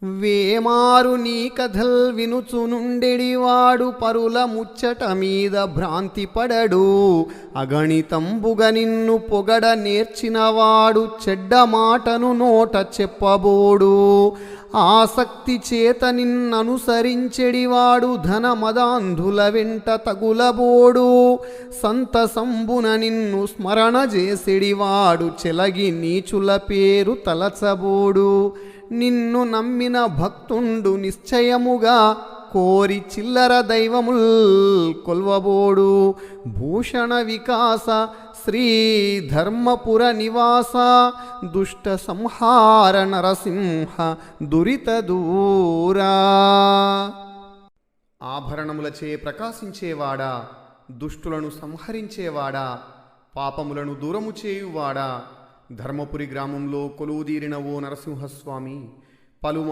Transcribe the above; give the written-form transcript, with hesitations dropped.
వేమారు నీ కథల్ వినుచునుండెడివాడు పరుల ముచ్చట మీద భ్రాంతి పడడు. అగణితంబుగ నిన్ను పొగడ నేర్చినవాడు చెడ్డ మాటను నోట చెప్పబోడు. ఆసక్తి చేత నిన్ననుసరించెడివాడు ధన మదాంధుల వెంట తగులబోడు. సంతసంబున నిన్ను స్మరణ చేసెడివాడు చెలగి నీచుల పేరు తలచబోడు. నిన్ను నమ్మిన భక్తుండు నిశ్చయముగా కోరి చిల్లర దైవముల్ కొల్వబోడు. భూషణ వికాస శ్రీ ధర్మపుర నివాస దుష్ట సంహార నరసింహ దురిత దూరా. ఆభరణములచే ప్రకాశించేవాడా, దుష్టులను సంహరించేవాడా, పాపములను దూరము చేయువాడా, ధర్మపురి గ్రామంలో కొలువుదీరిన ఓ నరసింహస్వామి పలుమా